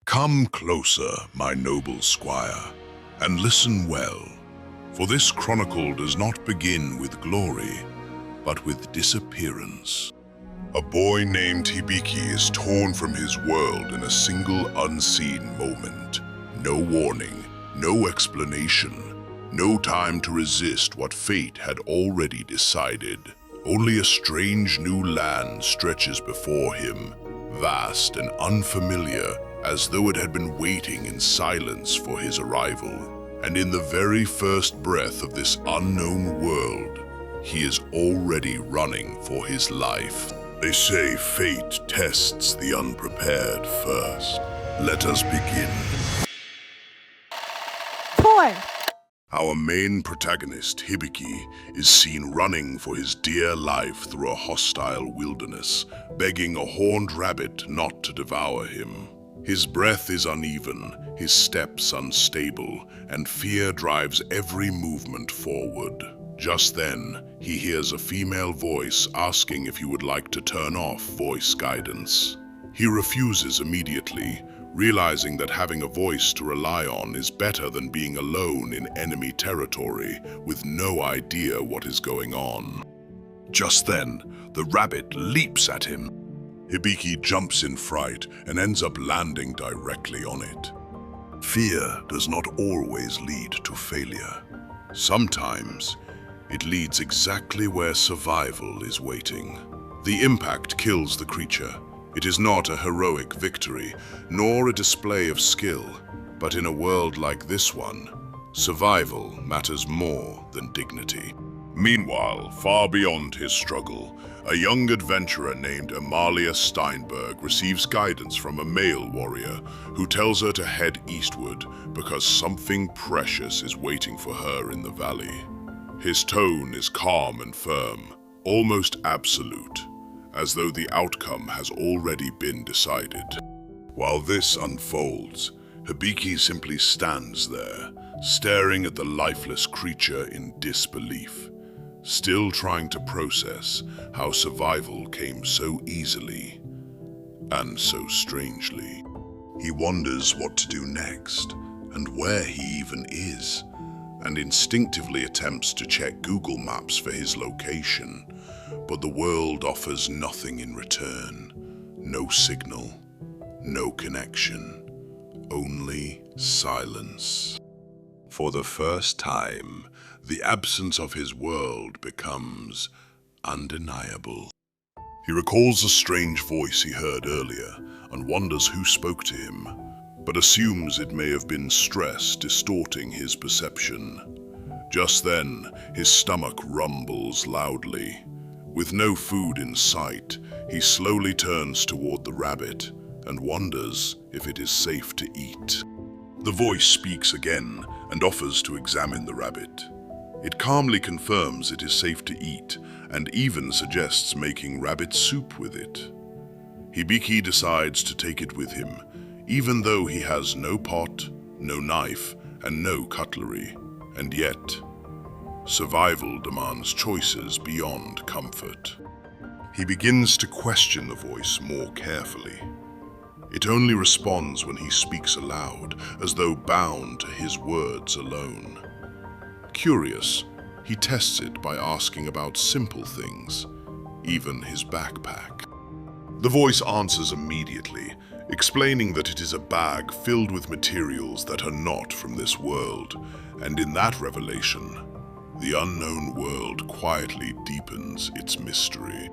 Come closer, my noble squire, and listen well, for this chronicle does not begin with glory, but with disappearance. A boy named Hibiki is torn from his world in a single unseen moment. No warning, no explanation, no time to resist what fate had already decided. Only a strange new land stretches before him, vast and unfamiliar, as though it had been waiting in silence for his arrival. And in the very first breath of this unknown world, he is already running for his life. They say fate tests the unprepared first. Let us begin. Toy! Our main protagonist, Hibiki, is seen running for his dear life through a hostile wilderness, begging a horned rabbit not to devour him. His breath is uneven, his steps unstable, and fear drives every movement forward. Just then, he hears a female voice asking if he would like to turn off voice guidance. He refuses immediately, realizing that having a voice to rely on is better than being alone in enemy territory with no idea what is going on. Just then, the rabbit leaps at him. Hibiki jumps in fright and ends up landing directly on it. Fear does not always lead to failure. Sometimes, it leads exactly where survival is waiting. The impact kills the creature. It is not a heroic victory, nor a display of skill, but in a world like this one, survival matters more than dignity. Meanwhile, far beyond his struggle, a young adventurer named Amelia Steinberg receives guidance from a male warrior who tells her to head eastward because something precious is waiting for her in the valley. His tone is calm and firm, almost absolute, as though the outcome has already been decided. While this unfolds, Hibiki simply stands there, staring at the lifeless creature in disbelief, still trying to process how survival came so easily and so strangely. He wonders what to do next and where he even is, and instinctively attempts to check Google Maps for his location, but the world offers nothing in return. No signal, no connection, only silence. For the first time, the absence of his world becomes undeniable. He recalls a strange voice he heard earlier and wonders who spoke to him, but assumes it may have been stress distorting his perception. Just then, his stomach rumbles loudly. With no food in sight, he slowly turns toward the rabbit and wonders if it is safe to eat. The voice speaks again and offers to examine the rabbit. It calmly confirms it is safe to eat and even suggests making rabbit soup with it. Hibiki decides to take it with him, even though he has no pot, no knife, and no cutlery. And yet, survival demands choices beyond comfort. He begins to question the voice more carefully. It only responds when he speaks aloud, as though bound to his words alone. Curious, he tests it by asking about simple things, even his backpack. The voice answers immediately, explaining that it is a bag filled with materials that are not from this world, and in that revelation, the unknown world quietly deepens its mystery.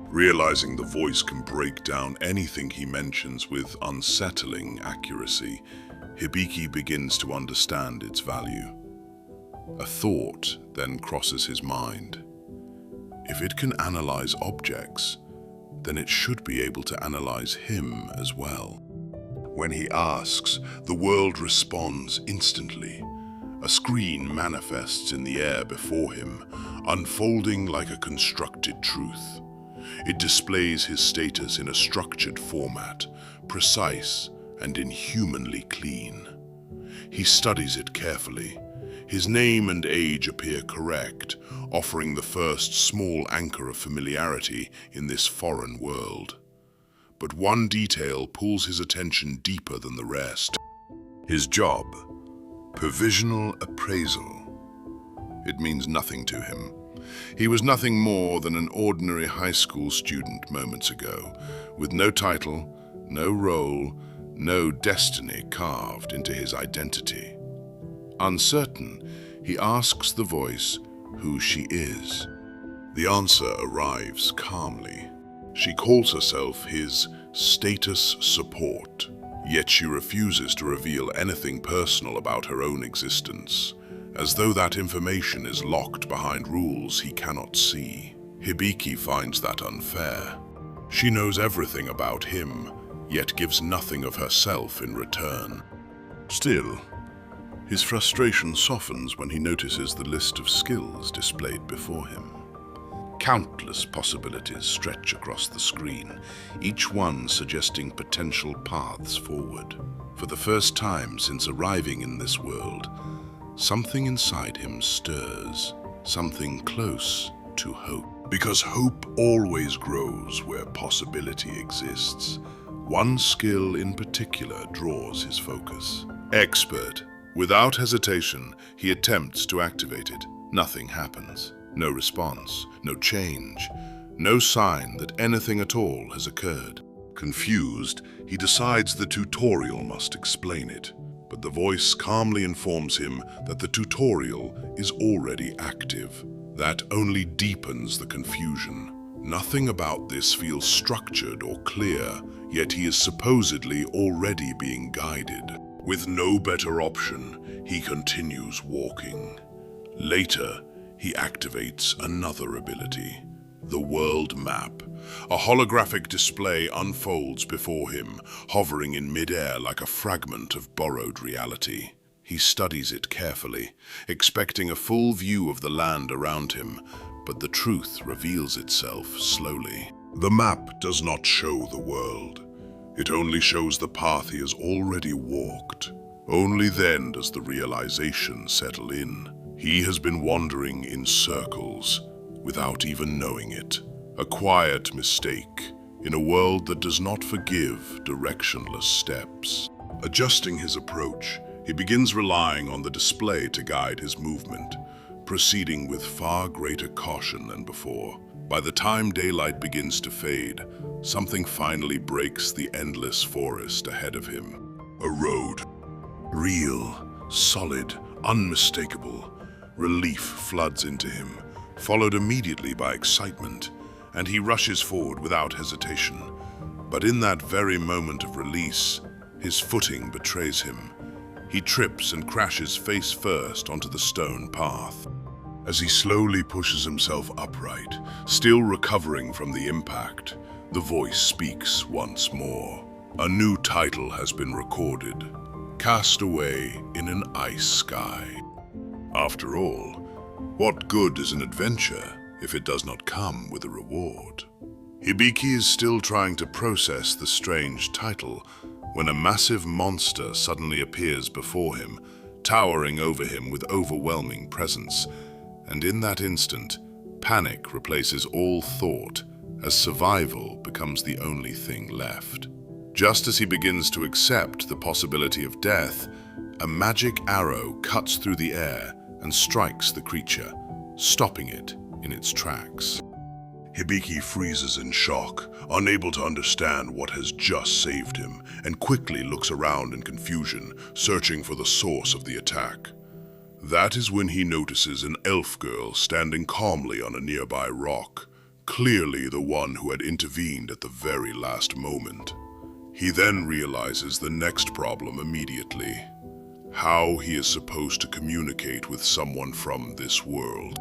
Realizing the voice can break down anything he mentions with unsettling accuracy, Hibiki begins to understand its value. A thought then crosses his mind. If it can analyze objects, then it should be able to analyze him as well. When he asks, the world responds instantly. A screen manifests in the air before him, unfolding like a constructed truth. It displays his status in a structured format, precise and inhumanly clean. He studies it carefully. His name and age appear correct, offering the first small anchor of familiarity in this foreign world. but one detail pulls his attention deeper than the rest. His job, provisional appraisal. It means nothing to him. He was nothing more than an ordinary high school student moments ago, with no title, no role, no destiny carved into his identity. Uncertain, he asks the voice who she is. The answer arrives calmly. She calls herself his status support, yet she refuses to reveal anything personal about her own existence, as though that information is locked behind rules he cannot see. Hibiki finds that unfair. She knows everything about him, yet gives nothing of herself in return. Still, his frustration softens when he notices the list of skills displayed before him. Countless possibilities stretch across the screen, each one suggesting potential paths forward. For the first time since arriving in this world, something inside him stirs, something close to hope. Because hope always grows where possibility exists. One skill in particular draws his focus. Expert. Without hesitation, he attempts to activate it. Nothing happens. No response, no change, no sign that anything at all has occurred. Confused, he decides the tutorial must explain it, but the voice calmly informs him that the tutorial is already active. That only deepens the confusion. Nothing about this feels structured or clear, yet he is supposedly already being guided. With no better option, he continues walking. Later, he activates another ability, the world map. A holographic display unfolds before him, hovering in midair like a fragment of borrowed reality. He studies it carefully, expecting a full view of the land around him, but the truth reveals itself slowly. The map does not show the world. It only shows the path he has already walked. Only then does the realization settle in. He has been wandering in circles without even knowing it. A quiet mistake in a world that does not forgive directionless steps. Adjusting his approach, he begins relying on the display to guide his movement, proceeding with far greater caution than before. By the time daylight begins to fade, something finally breaks the endless forest ahead of him. A road. Real, solid, unmistakable. Relief floods into him, followed immediately by excitement, and he rushes forward without hesitation. But in that very moment of release, his footing betrays him. He trips and crashes face first onto the stone path. As he slowly pushes himself upright, still recovering from the impact, the voice speaks once more. A new title has been recorded, Cast Away in an Ice Sky. After all, what good is an adventure if it does not come with a reward? Hibiki is still trying to process the strange title when a massive monster suddenly appears before him, towering over him with overwhelming presence. And in that instant, panic replaces all thought as survival becomes the only thing left. Just as he begins to accept the possibility of death, a magic arrow cuts through the air and strikes the creature, stopping it in its tracks. Hibiki freezes in shock, unable to understand what has just saved him, and quickly looks around in confusion, searching for the source of the attack. That is when he notices an elf girl standing calmly on a nearby rock, clearly the one who had intervened at the very last moment. He then realizes the next problem immediately: how he is supposed to communicate with someone from this world.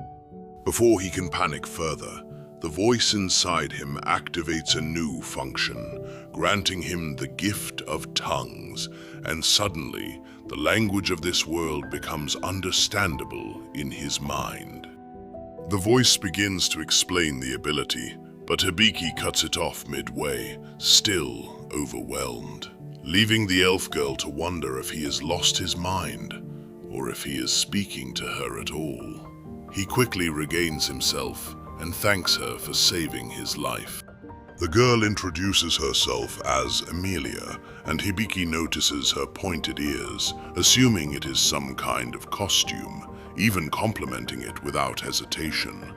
Before he can panic further, the voice inside him activates a new function, granting him the gift of tongues, and suddenly, the language of this world becomes understandable in his mind. The voice begins to explain the ability, but Hibiki cuts it off midway, still overwhelmed, leaving the elf girl to wonder if he has lost his mind, or if he is speaking to her at all. He quickly regains himself and thanks her for saving his life. The girl introduces herself as Amelia, and Hibiki notices her pointed ears, assuming it is some kind of costume, even complimenting it without hesitation.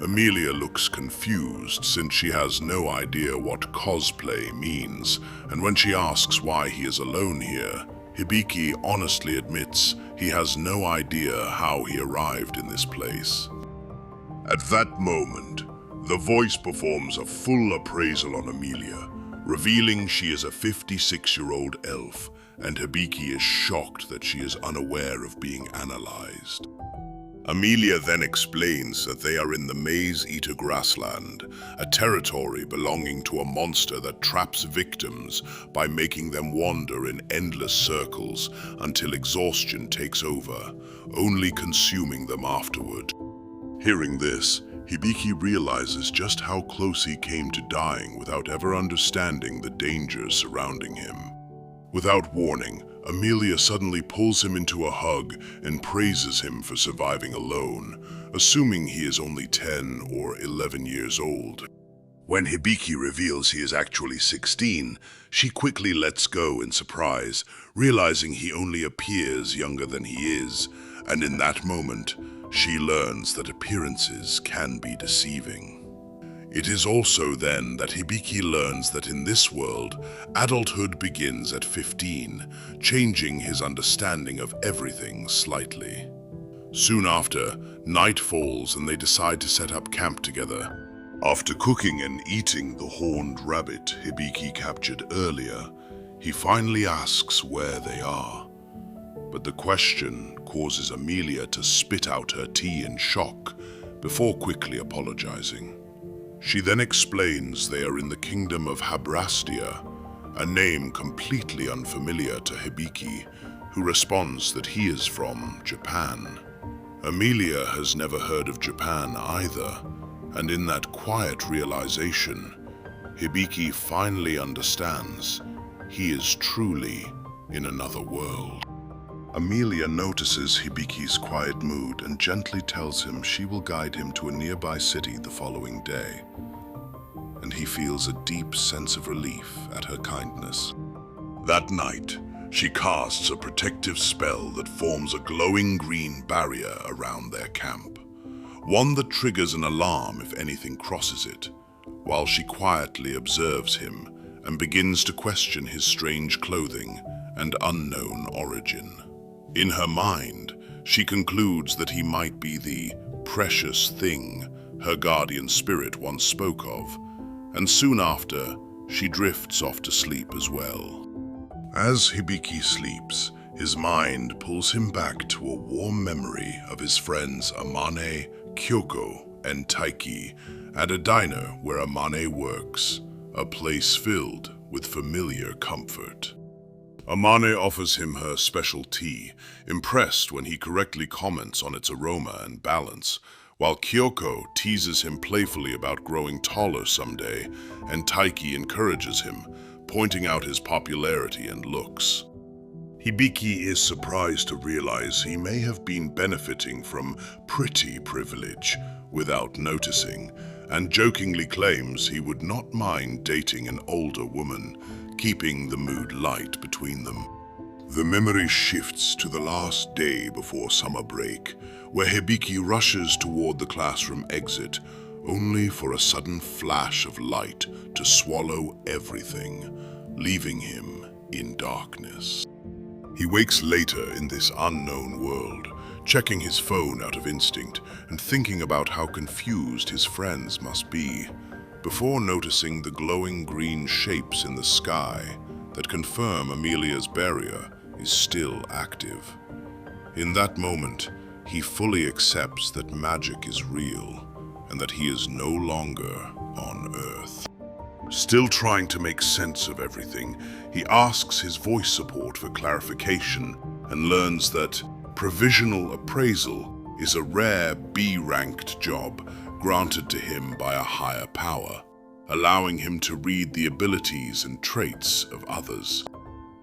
Amelia looks confused since she has no idea what cosplay means, and when she asks why he is alone here, Hibiki honestly admits he has no idea how he arrived in this place. At that moment, the voice performs a full appraisal on Amelia, revealing she is a 56-year-old elf, and Hibiki is shocked that she is unaware of being analyzed. Amelia then explains that they are in the Maze-Eater grassland, a territory belonging to a monster that traps victims by making them wander in endless circles until exhaustion takes over, only consuming them afterward. Hearing this, Hibiki realizes just how close he came to dying without ever understanding the dangers surrounding him. Without warning, Amelia suddenly pulls him into a hug and praises him for surviving alone, assuming he is only 10 or 11 years old. When Hibiki reveals he is actually 16, she quickly lets go in surprise, realizing he only appears younger than he is, and in that moment, she learns that appearances can be deceiving. It is also then that Hibiki learns that in this world, adulthood begins at 15, changing his understanding of everything slightly. Soon after, night falls and they decide to set up camp together. After cooking and eating the horned rabbit Hibiki captured earlier, he finally asks where they are. But the question causes Amelia to spit out her tea in shock before quickly apologizing. She then explains they are in the kingdom of Habrastia, a name completely unfamiliar to Hibiki, who responds that he is from Japan. Amelia has never heard of Japan either, and in that quiet realization, Hibiki finally understands he is truly in another world. Amelia notices Hibiki's quiet mood and gently tells him she will guide him to a nearby city the following day. And he feels a deep sense of relief at her kindness. That night, she casts a protective spell that forms a glowing green barrier around their camp, one that triggers an alarm if anything crosses it, while she quietly observes him and begins to question his strange clothing and unknown origin. In her mind, she concludes that he might be the precious thing her guardian spirit once spoke of, and soon after, she drifts off to sleep as well. As Hibiki sleeps, his mind pulls him back to a warm memory of his friends Amane, Kyoko, and Taiki at a diner where Amane works, a place filled with familiar comfort. Amane offers him her special tea, impressed when he correctly comments on its aroma and balance, while Kyoko teases him playfully about growing taller someday, and Taiki encourages him, pointing out his popularity and looks. Hibiki is surprised to realize he may have been benefiting from pretty privilege without noticing, and jokingly claims he would not mind dating an older woman, keeping the mood light between them. The memory shifts to the last day before summer break, where Hibiki rushes toward the classroom exit, only for a sudden flash of light to swallow everything, leaving him in darkness. He wakes later in this unknown world, checking his phone out of instinct and thinking about how confused his friends must be, before noticing the glowing green shapes in the sky that confirm Amelia's barrier is still active. In that moment, he fully accepts that magic is real and that he is no longer on Earth. Still trying to make sense of everything, he asks his voice support for clarification and learns that provisional appraisal is a rare B-ranked job granted to him by a higher power, allowing him to read the abilities and traits of others.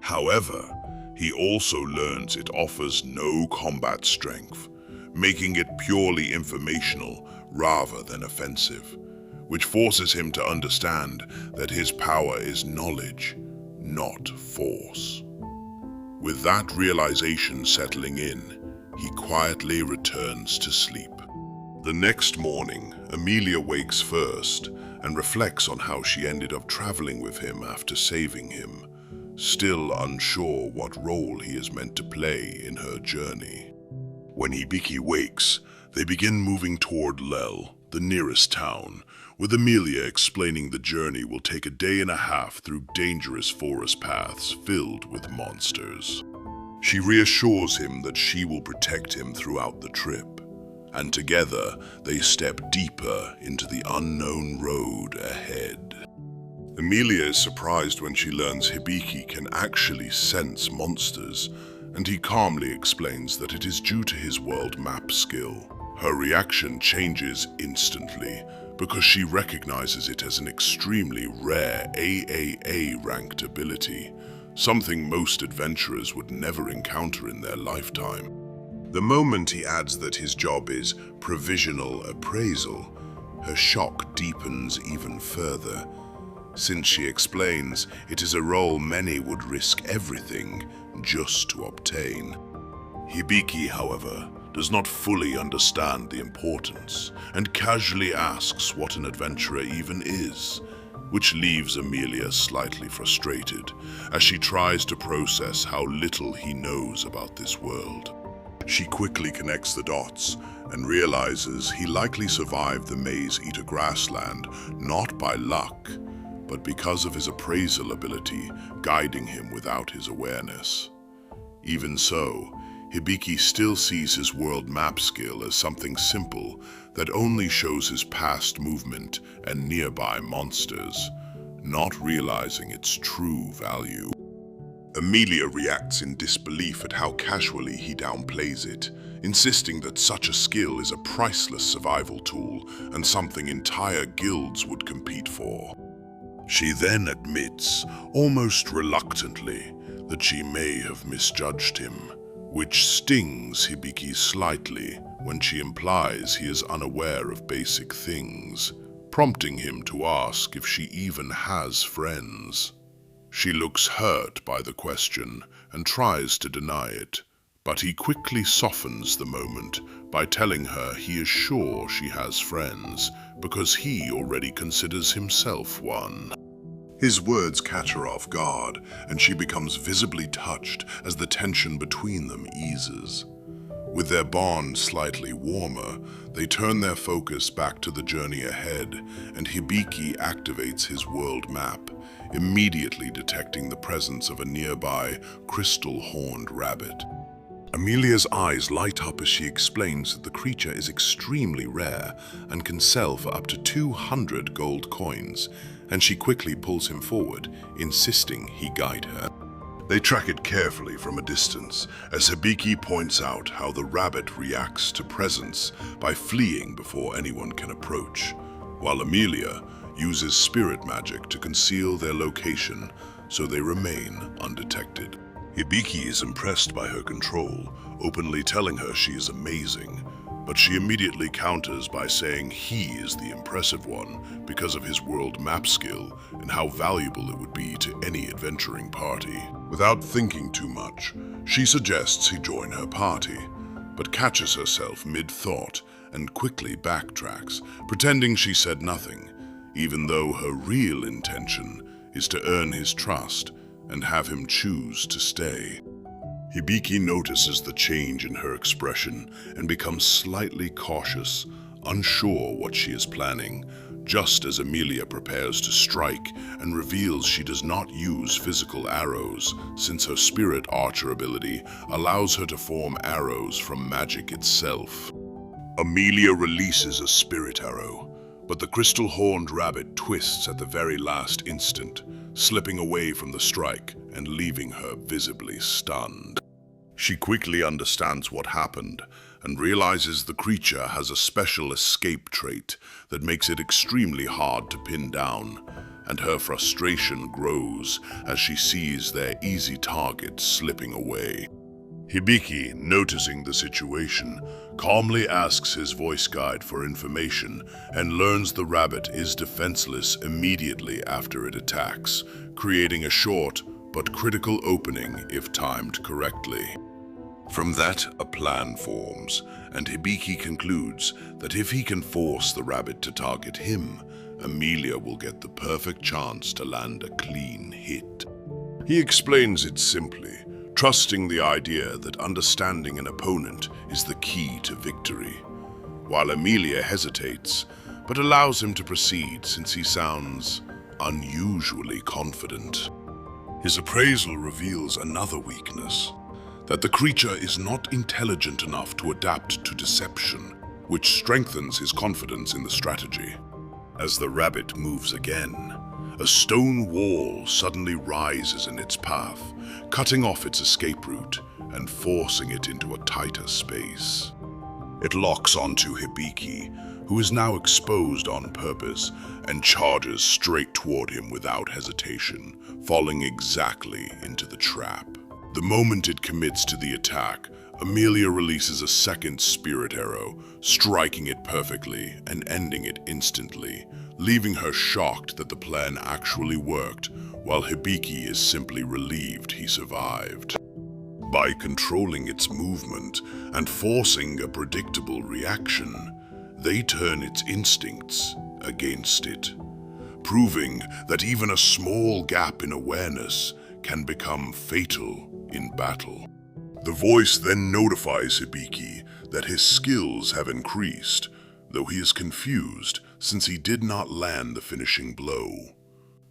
However, he also learns it offers no combat strength, making it purely informational rather than offensive, which forces him to understand that his power is knowledge, not force. With that realization settling in, he quietly returns to sleep. The next morning, Amelia wakes first and reflects on how she ended up traveling with him after saving him, still unsure what role he is meant to play in her journey. When Hibiki wakes, they begin moving toward Lel, the nearest town, with Amelia explaining the journey will take a day and a half through dangerous forest paths filled with monsters. She reassures him that she will protect him throughout the trip, and together they step deeper into the unknown road ahead. Amelia is surprised when she learns Hibiki can actually sense monsters, and he calmly explains that it is due to his world map skill. Her reaction changes instantly because she recognizes it as an extremely rare AAA-ranked ability, something most adventurers would never encounter in their lifetime. The moment he adds that his job is provisional appraisal, her shock deepens even further, since she explains it is a role many would risk everything just to obtain. Hibiki, however, does not fully understand the importance and casually asks what an adventurer even is, which leaves Amelia slightly frustrated as she tries to process how little he knows about this world. She quickly connects the dots and realizes he likely survived the maze-eater grassland not by luck, but because of his appraisal ability guiding him without his awareness. Even so, Hibiki still sees his world map skill as something simple that only shows his past movement and nearby monsters, not realizing its true value. Amelia reacts in disbelief at how casually he downplays it, insisting that such a skill is a priceless survival tool and something entire guilds would compete for. She then admits, almost reluctantly, that she may have misjudged him, which stings Hibiki slightly when she implies he is unaware of basic things, prompting him to ask if she even has friends. She looks hurt by the question and tries to deny it, but he quickly softens the moment by telling her he is sure she has friends because he already considers himself one. His words catch her off guard, and she becomes visibly touched as the tension between them eases. With their bond slightly warmer, they turn their focus back to the journey ahead, and Hibiki activates his world map, immediately detecting the presence of a nearby crystal-horned rabbit. Amelia's eyes light up as she explains that the creature is extremely rare and can sell for up to 200 gold coins, and she quickly pulls him forward, insisting he guide her. They track it carefully from a distance, as Hibiki points out how the rabbit reacts to presence by fleeing before anyone can approach, while Amelia uses spirit magic to conceal their location so they remain undetected. Hibiki is impressed by her control, openly telling her she is amazing, but she immediately counters by saying he is the impressive one because of his world map skill and how valuable it would be to any adventuring party. Without thinking too much, she suggests he join her party, but catches herself mid-thought and quickly backtracks, pretending she said nothing, even though her real intention is to earn his trust and have him choose to stay. Hibiki notices the change in her expression and becomes slightly cautious, unsure what she is planning, just as Amelia prepares to strike and reveals she does not use physical arrows, since her spirit archer ability allows her to form arrows from magic itself. Amelia releases a spirit arrow, but the crystal-horned rabbit twists at the very last instant, slipping away from the strike and leaving her visibly stunned. She quickly understands what happened and realizes the creature has a special escape trait that makes it extremely hard to pin down, and her frustration grows as she sees their easy target slipping away. Hibiki, noticing the situation, calmly asks his voice guide for information and learns the rabbit is defenseless immediately after it attacks, creating a short but critical opening if timed correctly. From that, a plan forms, and Hibiki concludes that if he can force the rabbit to target him, Amelia will get the perfect chance to land a clean hit. He explains it simply, trusting the idea that understanding an opponent is the key to victory, while Amelia hesitates, but allows him to proceed since he sounds unusually confident. His appraisal reveals another weakness, that the creature is not intelligent enough to adapt to deception, which strengthens his confidence in the strategy. As the rabbit moves again, a stone wall suddenly rises in its path, cutting off its escape route and forcing it into a tighter space. It locks onto Hibiki, who is now exposed on purpose, and charges straight toward him without hesitation, falling exactly into the trap. The moment it commits to the attack, Amelia releases a second spirit arrow, striking it perfectly and ending it instantly, leaving her shocked that the plan actually worked, while Hibiki is simply relieved he survived. By controlling its movement and forcing a predictable reaction, they turn its instincts against it, proving that even a small gap in awareness can become fatal in battle. The voice then notifies Hibiki that his skills have increased, though he is confused since he did not land the finishing blow.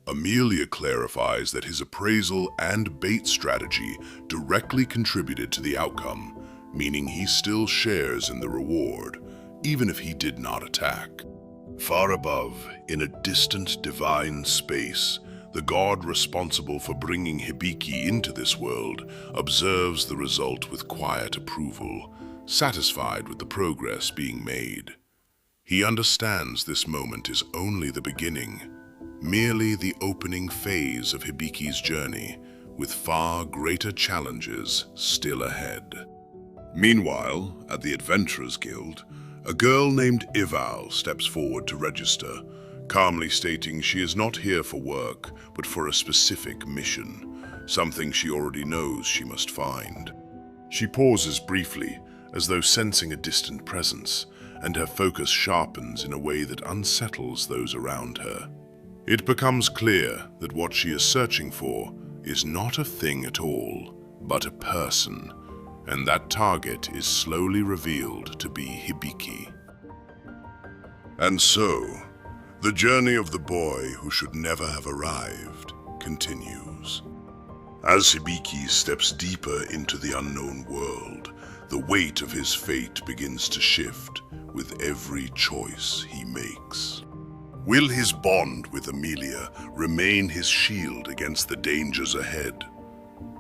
Amelia clarifies that his appraisal and bait strategy directly contributed to the outcome, meaning he still shares in the reward, even if he did not attack. Far above, in a distant divine space, the god responsible for bringing Hibiki into this world observes the result with quiet approval, satisfied with the progress being made. He understands this moment is only the beginning, merely the opening phase of Hibiki's journey, with far greater challenges still ahead. Meanwhile, at the Adventurers Guild, a girl named Ival steps forward to register, calmly stating she is not here for work, but for a specific mission, something she already knows she must find. She pauses briefly, as though sensing a distant presence, and her focus sharpens in a way that unsettles those around her. It becomes clear that what she is searching for is not a thing at all, but a person, and that target is slowly revealed to be Hibiki. And so, the journey of the boy who should never have arrived continues. As Hibiki steps deeper into the unknown world, the weight of his fate begins to shift with every choice he makes. Will his bond with Amelia remain his shield against the dangers ahead?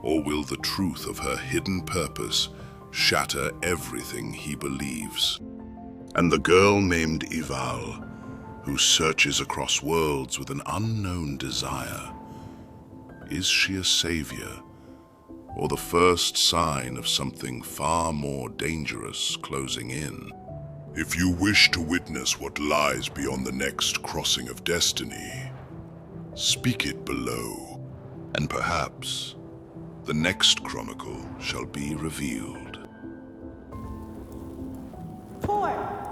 Or will the truth of her hidden purpose shatter everything he believes? And the girl named Ival, who searches across worlds with an unknown desire. Is she a savior, or the first sign of something far more dangerous closing in? If you wish to witness what lies beyond the next crossing of destiny, speak it below, and perhaps the next chronicle shall be revealed. 4